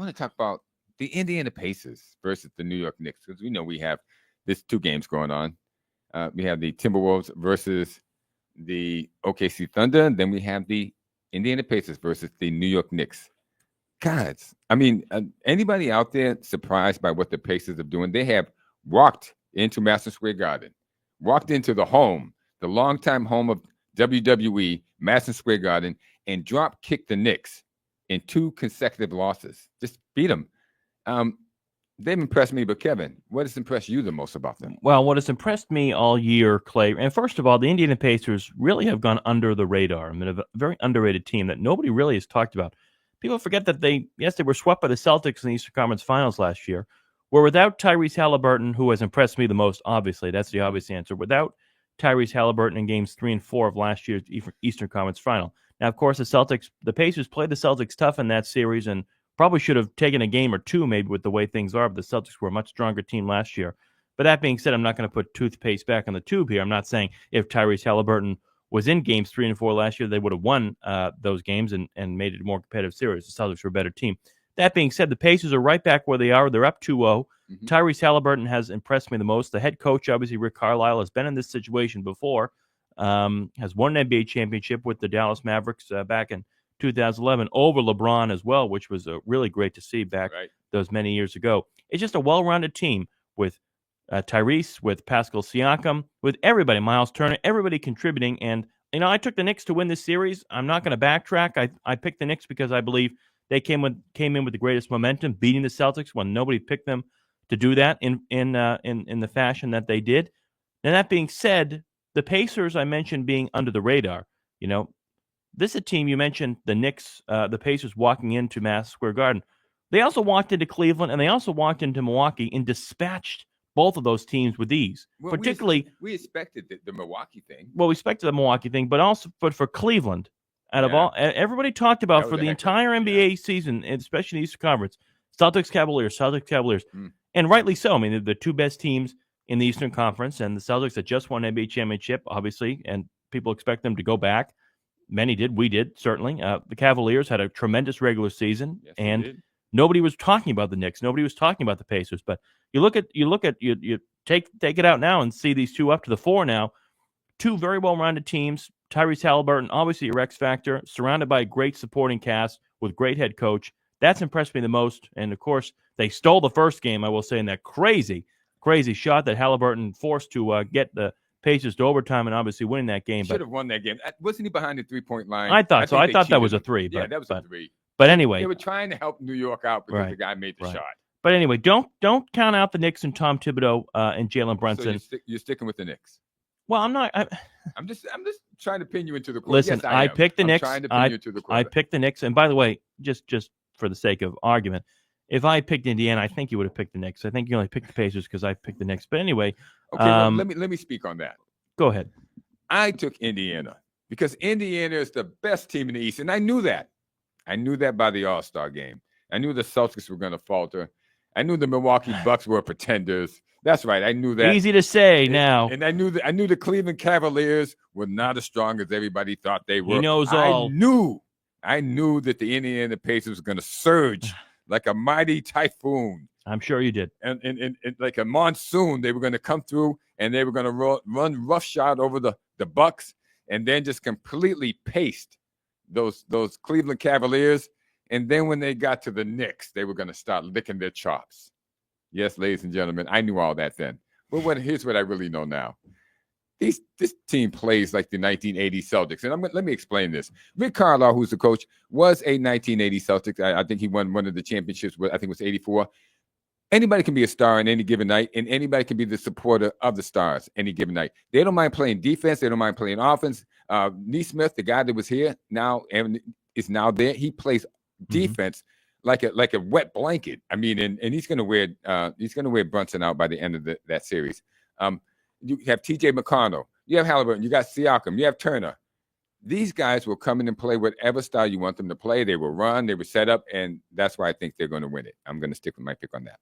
want to talk about the Indiana Pacers versus the New York Knicks, because we know we have this 2 games going on. We have the Timberwolves versus the OKC Thunder, and then we have the Indiana Pacers versus the New York Knicks. Guys, I mean, anybody out there surprised by what the Pacers are doing? They have walked into Madison Square Garden, walked into the longtime home of WWE, Madison Square Garden, and drop kicked the Knicks in 2 consecutive losses. Just beat them. They've impressed me, but Kevin, what has impressed you the most about them? Well, what has impressed me all year, Clay, and first of all, the Indiana Pacers really have gone under the radar. I mean, a very underrated team that nobody really has talked about. People forget that they were swept by the Celtics in the Eastern Conference Finals last year, where without Tyrese Haliburton, who has impressed me the most, obviously, that's the obvious answer, without Tyrese Haliburton in games 3 and 4 of last year's Eastern Conference Final. Now, of course, the Pacers played the Celtics tough in that series and probably should have taken a game or 2 maybe with the way things are, but the Celtics were a much stronger team last year. But that being said, I'm not going to put toothpaste back on the tube here. I'm not saying if Tyrese Haliburton was in games 3 and 4 last year, they would have won those games and made it a more competitive series. The Celtics were a better team. That being said, the Pacers are right back where they are. They're up 2-0. Mm-hmm. Tyrese Haliburton has impressed me the most. The head coach, obviously, Rick Carlisle, has been in this situation before, has won an NBA championship with the Dallas Mavericks back in 2011 over LeBron as well, which was really great to see back those many years ago. It's just a well-rounded team with Tyrese, with Pascal Siakam, with everybody, Miles Turner, everybody contributing. And, I took the Knicks to win this series. I'm not going to backtrack. I picked the Knicks because I believe they came in with the greatest momentum, beating the Celtics when nobody picked them to do that in the fashion that they did. And that being said, the Pacers I mentioned being under the radar, this is a team, you mentioned the Knicks, the Pacers walking into Madison Square Garden. They also walked into Cleveland, and they also walked into Milwaukee and dispatched both of those teams with ease. Well, particularly, we expected the Milwaukee thing. Well, we expected the Milwaukee thing, but for Cleveland, out of all, everybody talked about for the entire NBA season, especially in the Eastern Conference, Celtics, Cavaliers, and rightly so. I mean, the 2 best teams in the Eastern Conference, and the Celtics that just won an NBA championship, obviously, and people expect them to go back. Many did. We did, certainly. The Cavaliers had a tremendous regular season, and nobody was talking about the Knicks. Nobody was talking about the Pacers. But you take it out now and see these 2 up to the 4 now. 2 very well-rounded teams. Tyrese Haliburton, obviously your X factor, surrounded by a great supporting cast with great head coach. That's impressed me the most. And, of course, they stole the first game, I will say, in that crazy, crazy shot that Haliburton forced to get the Pacers to overtime and obviously winning that game. Should have won that game. Wasn't he behind the 3-point line? I thought so. I thought that was a 3. Yeah, that was a 3. But anyway. They were trying to help New York out because the guy made the shot. But anyway, don't count out the Knicks and Tom Thibodeau and Jalen Brunson. So you're sticking with the Knicks. Well, I'm not. I'm just trying to pin you into the corner. Listen, yes, I picked the Knicks. Trying to pin you into the corner. I picked the Knicks, and by the way, just for the sake of argument, if I picked Indiana, I think you would have picked the Knicks. I think you only picked the Pacers because I picked the Knicks. But anyway, okay. Let me speak on that. Go ahead. I took Indiana because Indiana is the best team in the East, and I knew that. I knew that by the All-Star game. I knew the Celtics were going to falter. I knew the Milwaukee Bucks were pretenders. That's right. I knew that. Easy to say now. And I knew the Cleveland Cavaliers were not as strong as everybody thought they were. He knows all. I knew that the Indiana Pacers were going to surge like a mighty typhoon. I'm sure you did. And like a monsoon, they were going to come through and they were going to run roughshod over the Bucks and then just completely paste those Cleveland Cavaliers. And then when they got to the Knicks, they were going to start licking their chops. Yes, ladies and gentlemen, I knew all that then. But here's what I really know now. This team plays like the 1980 Celtics. And let me explain this. Rick Carlisle, who's the coach, was a 1980 Celtics. I think he won one of the championships, I think it was 84. Anybody can be a star on any given night, and anybody can be the supporter of the stars any given night. They don't mind playing defense. They don't mind playing offense. Neesmith, the guy that was here now and is now there, he plays defense like a wet blanket. I mean, and he's going to wear Brunson out by the end of that series. You have T.J. McConnell, you have Haliburton, you got Siakam, you have Turner. These guys will come in and play whatever style you want them to play. They will run, they will set up, and that's why I think they're going to win it. I'm going to stick with my pick on that.